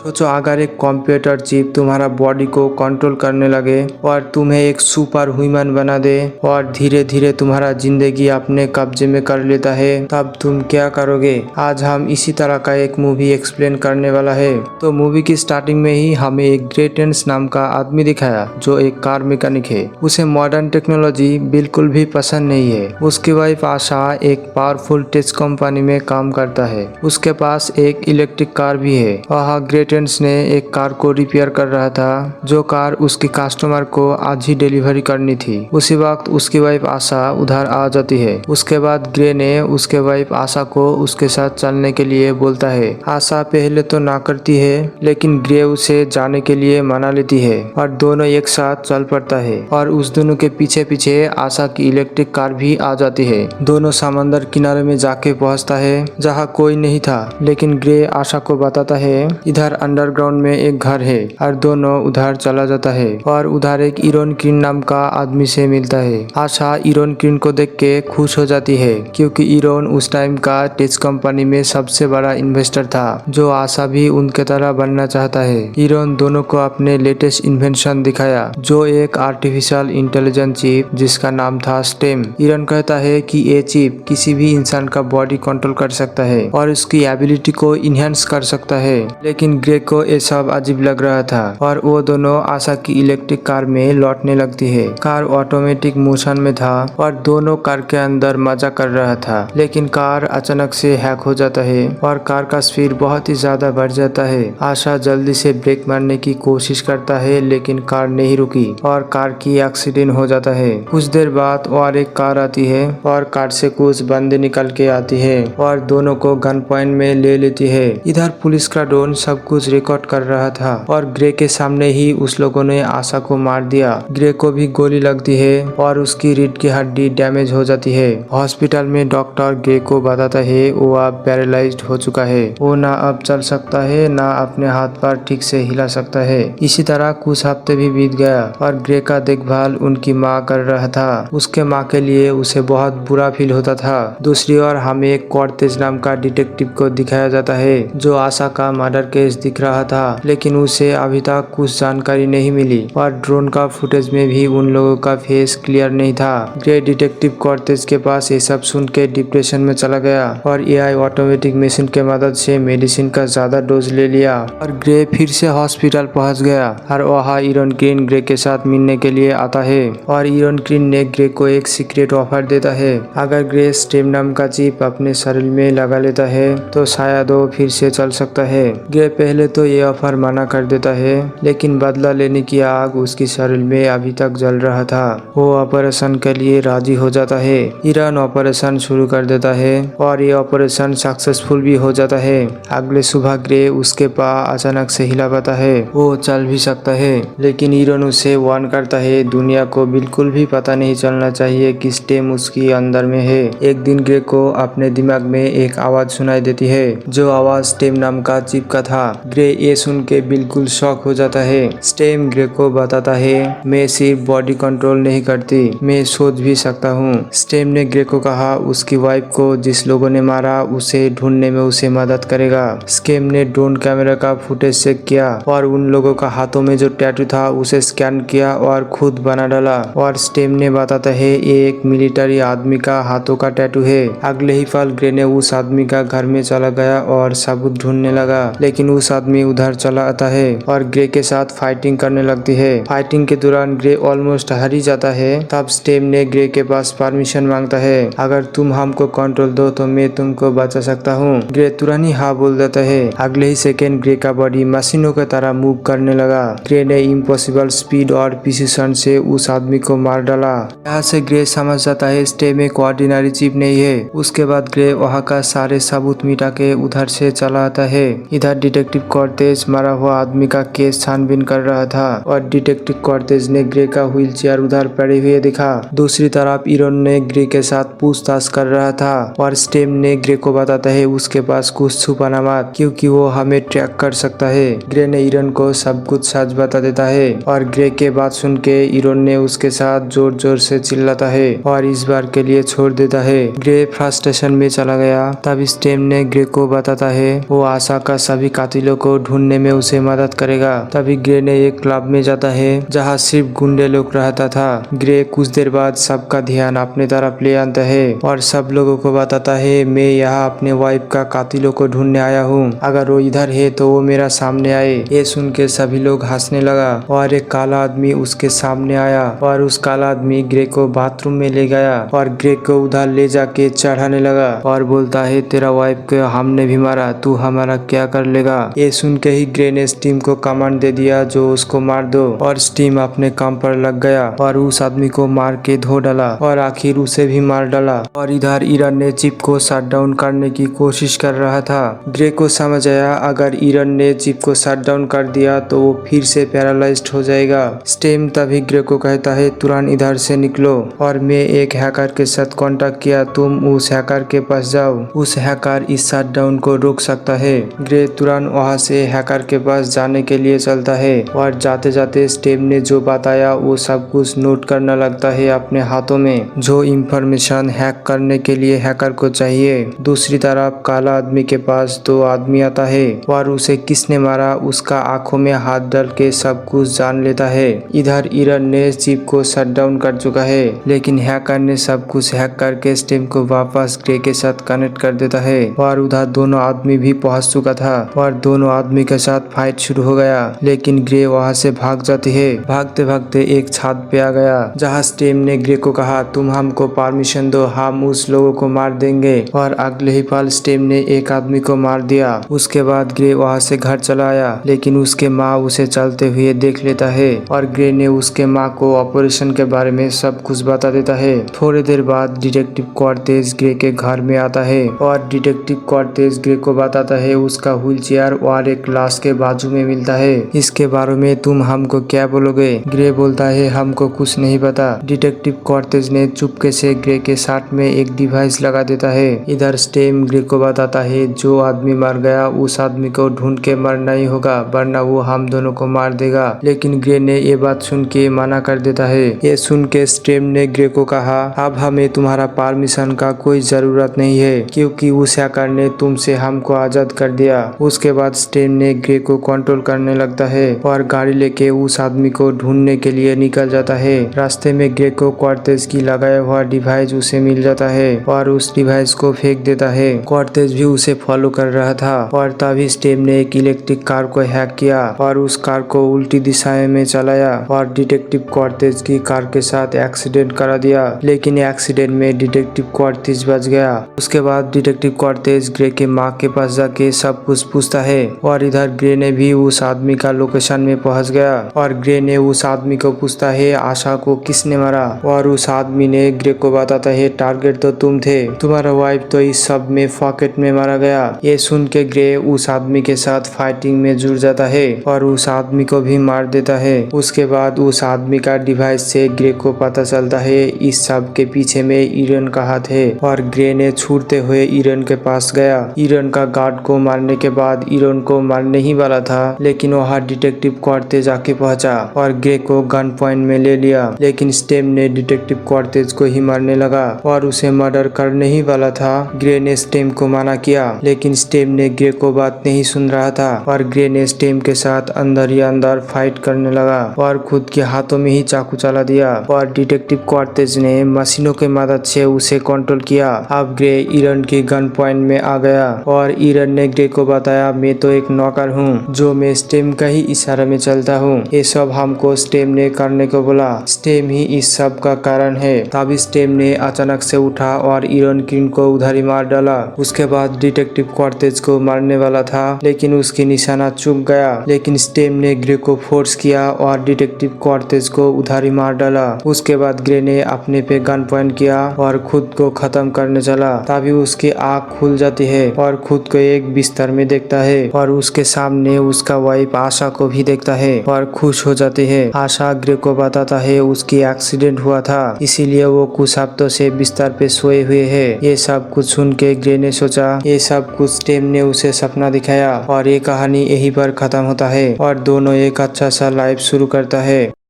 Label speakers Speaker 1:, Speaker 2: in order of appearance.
Speaker 1: सोचो अगर एक कंप्यूटर चिप तुम्हारा बॉडी को कंट्रोल करने लगे और तुम्हें एक सुपर ह्यूमन बना दे और धीरे धीरे तुम्हारा जिंदगी अपने कब्जे में कर लेता है, तब तुम क्या करोगे? आज हम इसी तरह का एक मूवी एक्सप्लेन करने वाला है। तो मूवी की स्टार्टिंग में ही हमें एक ग्रेटेंस नाम का आदमी दिखाया जो एक कार मैकेनिक है। उसे मॉडर्न टेक्नोलॉजी बिल्कुल भी पसंद नहीं है। उसकी वाइफ आशा एक पावरफुल टेक कंपनी में काम करता है। उसके पास एक इलेक्ट्रिक कार भी है। वह ग्रेटेंस ने एक कार को रिपेयर कर रहा था, जो कार उसकी कस्टमर को आज ही डिलीवरी करनी थी। उसी वक्त उसकी वाइफ आशा उधर आ जाती है। उसके बाद ग्रे ने उसके वाइफ आशा को उसके साथ चलने के लिए बोलता है। आशा पहले तो ना करती है, लेकिन ग्रे उसे जाने के लिए मना लेती है और दोनों एक साथ चल पड़ता है और उस दोनों के पीछे पीछे आशा की इलेक्ट्रिक कार भी आ जाती है। दोनों समंदर किनारे में जाके पहुंचता है जहाँ कोई नहीं था, लेकिन ग्रे आशा को बताता है इधर अंडरग्राउंड में एक घर है और दोनों उधर चला जाता है और उधर एक इरोन क्रीन नाम का आदमी से मिलता है। आशा इरोन क्रीन को देख के खुश हो जाती है क्योंकि इरोन उस टाइम का टेक कंपनी में सबसे बड़ा इन्वेस्टर था, जो आशा भी उनके तरह बनना चाहता है। इरोन दोनों को अपने लेटेस्ट इन्वेंशन दिखाया, जो एक आर्टिफिशियल इंटेलिजेंस चिप जिसका नाम था स्टेम। इरोन कहता है कि ये चिप किसी भी इंसान का बॉडी कंट्रोल कर सकता है और उसकी एबिलिटी को इनहेंस कर सकता है, लेकिन ग्रे को ये सब अजीब लग रहा था और वो दोनों आशा की इलेक्ट्रिक कार में लौटने लगती है। कार ऑटोमेटिक मोशन में था और दोनों कार के अंदर मजा कर रहा था, लेकिन कार अचानक से हैक हो जाता है और कार का स्पीड बहुत ही ज्यादा बढ़ जाता है। आशा जल्दी से ब्रेक मारने की कोशिश करता है, लेकिन कार नहीं रुकी और कार की एक्सीडेंट हो जाता है। कुछ देर बाद और एक कार आती है और कार से कुछ बंदे निकल के आती है और दोनों को गन पॉइंट में ले लेती है। इधर पुलिस का ड्रोन सब कुछ रिकॉर्ड कर रहा था और ग्रे के सामने ही उस लोगों ने आशा को मार दिया। ग्रे को भी गोली लगती है और उसकी रीढ़ की हड्डी डैमेज हो जाती है। हॉस्पिटल में डॉक्टर ग्रे को बताता है वो अब पैरालाइज्ड हो चुका है। वो ना अब चल सकता है, ना अपने हाथ पैर ठीक से हिला सकता है। इसी तरह कुछ हफ्ते भी बीत गया और ग्रे का देखभाल उनकी माँ कर रहा था। उसके माँ के लिए उसे बहुत बुरा फील होता था। दूसरी ओर हमें एक कॉर्टेज नाम का डिटेक्टिव को दिखाया जाता है, जो आशा का मर्डर केस दिख रहा था, लेकिन उसे अभी तक कुछ जानकारी नहीं मिली और ड्रोन का फुटेज में भी उन लोगों का फेस क्लियर नहीं था। ग्रे डिटेक्टिव कॉर्टेज के पास ये सब सुन के डिप्रेशन में चला गया और एआई ऑटोमेटिक मशीन के मदद से मेडिसिन का ज्यादा डोज ले लिया और ग्रे फिर से हॉस्पिटल पहुंच गया और वहाँ इरोन क्रीन ग्रे के साथ मिलने के लिए आता है और इरोन क्रीन ने ग्रे को एक सीक्रेट ऑफर देता है। अगर ग्रे स्टेम नाम का चिप अपने शरीर में लगा लेता है तो शायद वो फिर से चल सकता है। ग्रे पहले तो ये ऑफर मना कर देता है, लेकिन बदला लेने की आग उसकी शरीर में अभी तक जल रहा था। वो ऑपरेशन के लिए राजी हो जाता है। इरोन ऑपरेशन शुरू कर देता है और ये ऑपरेशन सक्सेसफुल भी हो जाता है। अगले सुबह ग्रे उसके पाँव अचानक से हिला पाता है। वो चल भी सकता है, लेकिन इरोन उसे वार्न करता है दुनिया को बिल्कुल भी पता नहीं चलना चाहिए कि स्टेम उसकी अंदर में है। एक दिन ग्रे को अपने दिमाग में एक आवाज सुनाई देती है, जो आवाज स्टेम नाम का चिप का था। ग्रे ये सुन के बिल्कुल शॉक हो जाता है। स्टेम ग्रे को बताता है मैं सिर्फ बॉडी कंट्रोल नहीं करती, मैं सोच भी सकता हूँ। स्टेम ने ग्रे को कहा उसकी वाइफ को जिस लोगों ने मारा उसे ढूंढने में उसे मदद करेगा। स्टेम ने ड्रोन कैमरा का फुटेज चेक किया और उन लोगों का हाथों में जो टैटू था उसे स्कैन किया और खुद बना डाला और स्टेम ने बताता है ये एक मिलिट्री आदमी का हाथों का टैटू है। अगले ही पल ग्रे ने उस आदमी का घर में चला गया और सबूत ढूंढने लगा, लेकिन उस आदमी उधर चला आता है और ग्रे के साथ फाइटिंग करने लगती है। फाइटिंग के दौरान ग्रे ऑलमोस्ट हार ही जाता है। तब स्टेम ने ग्रे के पास परमिशन मांगता है, अगर तुम हमको कंट्रोल दो तो मैं तुमको बचा सकता हूँ। ग्रे तुरंत ही हाँ बोल देता है। अगले ही सेकेंड ग्रे का बॉडी मशीनों की तरह मूव करने लगा। ग्रे ने इम्पॉसिबल स्पीड और प्रिसिशन से उस आदमी को मार डाला। यहाँ से ग्रे समझ जाता है स्टेम एक ऑर्डिनरी चिप नहीं है। उसके बाद ग्रे वहाँ का सारे सबूत मिटा के उधर से चला आता है। इधर डिटेक्टिव कॉर्टेज मरा हुआ आदमी का केस छानबीन कर रहा था और डिटेक्टिव कॉर्टेज ने ग्रे का व्हील चेयर उधर पड़े हुए दिखा। दूसरी तरफ इरोन ने ग्रे के साथ पूछताछ कर रहा था और स्टेम ने ग्रे को बताता है उसके पास कुछ छुपाना मत, क्योंकि वो हमें ट्रैक कर सकता है। ग्रे ने इरोन को सब कुछ सच बता देता है और ग्रे के बात सुन के इरोन ने उसके साथ जोर जोर से चिल्लाता है और इस बार के लिए छोड़ देता है। ग्रे फ्रस्ट्रेशन में चला गया। तब स्टेम ने ग्रे को बताता है वो आशा का सभी कातिलों कातिलों को ढूंढने में उसे मदद करेगा। तभी ग्रे ने एक क्लब में जाता है जहाँ सिर्फ गुंडे लोग रहता था। ग्रे कुछ देर बाद सबका ध्यान अपने तरफ ले आता है और सब लोगों को बताता है, मैं यहाँ अपने वाइफ का कातिलों को ढूंढने आया हूँ, अगर वो इधर है तो वो मेरा सामने आए। ये सुन के सभी लोग हंसने लगा और एक काला आदमी उसके सामने आया और उस काला आदमी ग्रे को बाथरूम में ले गया और ग्रे को उधर ले जाके चढ़ाने लगा और बोलता है, तेरा वाइफ को हमने भी मारा, तू हमारा क्या कर लेगा। ये सुन के ही ग्रे ने स्टीम को कमांड दे दिया जो उसको मार दो और स्टीम अपने काम पर लग गया और उस आदमी को मार के धो डाला और आखिर उसे भी मार डाला। और इधर ईरन ने चिप को शट डाउन करने की कोशिश कर रहा था। ग्रे को समझ आया अगर ईरन ने चिप को शट डाउन कर दिया तो वो फिर से पैरालाइज्ड हो जाएगा। स्टीम तभी ग्रे को कहता है, तुरंत इधर से निकलो और मैं एक हैकर के साथ कांटेक्ट किया, तुम उस हैकर के पास जाओ, उस हैकर इस शट डाउन को रोक सकता है। ग्रे तुरंत वहां से हैकर के पास जाने के लिए चलता है और जाते जाते स्टीम ने जो बताया वो सब कुछ नोट करने लगता है अपने हाथों में, जो इंफॉर्मेशन हैक करने के लिए हैकर को चाहिए। दूसरी तरफ काला आदमी के पास दो आदमी आता है और उसे किसने मारा उसका आंखों में हाथ डाल के सब कुछ जान लेता है। इधर ईरन ने चिप को शट डाउन कर चुका है लेकिन हैकर ने सब कुछ हैक करके स्टीम को वापस ग्रे के साथ कनेक्ट कर देता है और उधर दोनों आदमी भी पहुंच चुका था और दोनों आदमी के साथ फाइट शुरू हो गया। लेकिन ग्रे वहां से भाग जाती है। भागते भागते एक छत पे आ गया जहां स्टीम ने ग्रे को कहा, तुम हमको परमिशन दो, हम उस लोगों को मार देंगे। और अगले ही पल स्टीम ने एक आदमी को मार दिया। उसके बाद ग्रे वहां से घर चला आया लेकिन उसके माँ उसे चलते हुए देख लेता है और ग्रे ने उसके माँ को ऑपरेशन के बारे में सब कुछ बता देता है। थोड़ी देर बाद डिटेक्टिव कॉर्टेज ग्रे के घर में आता है और डिटेक्टिव कॉर्टेज ग्रे को बताता है उसका व्हील चेयर और एक लाश के बाजू में मिलता है, इसके बारे में तुम हमको क्या बोलोगे। ग्रे बोलता है, हमको कुछ नहीं पता। डिटेक्टिव कॉर्टेज ने चुपके से ग्रे के शर्ट में एक डिवाइस लगा देता है। इधर स्टीम ग्रे को बताता है, जो आदमी मर गया उस आदमी को ढूंढ के मरना ही होगा वरना वो हम दोनों को मार देगा। लेकिन ग्रे ने ये बात सुन के मना कर देता है। ये सुन के स्टीम ने ग्रे को कहा, अब हमें तुम्हारा परमिशन का कोई जरूरत नहीं है क्योंकि उस हैकर ने तुमसे हमको आजाद कर दिया। उसके बाद स्टीम ने ग्रे को कंट्रोल करने लगता है और गाड़ी लेके उस आदमी को ढूंढने के लिए निकल जाता है। रास्ते में ग्रे को कॉर्टेज की लगाया हुआ डिवाइस उसे मिल जाता है और उस डिवाइस को फेंक देता है। कॉर्टेज भी उसे फॉलो कर रहा था और तभी स्टीम ने एक इलेक्ट्रिक कार को हैक किया और उस कार को उल्टी दिशा में चलाया और डिटेक्टिव कॉर्टेज की कार के साथ एक्सीडेंट करा दिया। लेकिन एक्सीडेंट में डिटेक्टिव कॉर्टेज बच गया। उसके बाद डिटेक्टिव कॉर्टेज ग्रे के माँ के पास जाके सब कुछ पूछता है और इधर ग्रे ने भी उस आदमी का लोकेशन में पहुंच गया और ग्रे ने उस आदमी को पूछता है, आशा को किसने मारा। और उस आदमी ने ग्रे को बताता है, टारगेट तो तुम थे, तुम्हारा वाइफ तो इस सब में पॉकेट में मारा गया। ये सुन के ग्रे उस आदमी के साथ फाइटिंग में जुड़ जाता है और उस आदमी को भी मार देता है। उसके बाद उस आदमी का डिवाइस से ग्रे को पता चलता है इस सब के पीछे में ईरन का हाथ है और ग्रे ने छूटते हुए ईरन के पास गया। ईरन का गार्ड को मारने के बाद ईरन को मारने ही वाला था लेकिन वहाँ डिटेक्टिव कॉर्टेज आके पहुंचा और ग्रे को गन पॉइंट में ले लिया। लेकिन स्टीम ने डिटेक्टिव कॉर्टेज को ही मारने लगा और उसे मर्डर करने ही वाला था। ग्रे ने स्टीम को मना किया लेकिन स्टीम ने ग्रे को बात नहीं सुन रहा था और ग्रे ने स्टीम के साथ अंदर ही अंदर फाइट करने लगा और खुद के हाथों में ही चाकू चला दिया और डिटेक्टिव कॉर्टेज ने मशीनों के मदद से उसे कंट्रोल किया। अब ग्रे ईरन की गन पॉइंट में आ गया और ईरन ने ग्रे को बताया, मैं तो एक नौकर हूँ जो मैं स्टीम का ही इशारे में चलता हूँ, ये सब हमको स्टीम ने करने को बोला, स्टीम ही इस सब का कारण है। तभी स्टीम ने अचानक से उठा और ईरन किंग को उधर ही मार डाला। उसके बाद डिटेक्टिव कॉर्टेज को मारने वाला था लेकिन उसकी निशाना चूक गया। लेकिन स्टीम ने ग्रे को फोर्स किया और डिटेक्टिव कॉर्टेज को उधर ही मार डाला। उसके बाद ग्रे ने अपने पे गन पॉइंट किया और खुद को खत्म करने चला। तभी उसकी आँख खुल जाती है और खुद को एक बिस्तर में देखता है और उसके सामने उसका वाइफ आशा को भी देखता है और खुश हो जाती है। आशा ग्रे को बताता है उसकी एक्सीडेंट हुआ था इसीलिए वो कुछ हफ्तों से बिस्तर पे सोए हुए है। ये सब कुछ सुन के ग्रे ने सोचा ये सब कुछ स्टीम ने उसे सपना दिखाया और ये कहानी यहीं पर खत्म होता है और दोनों एक अच्छा सा लाइफ शुरू करता है।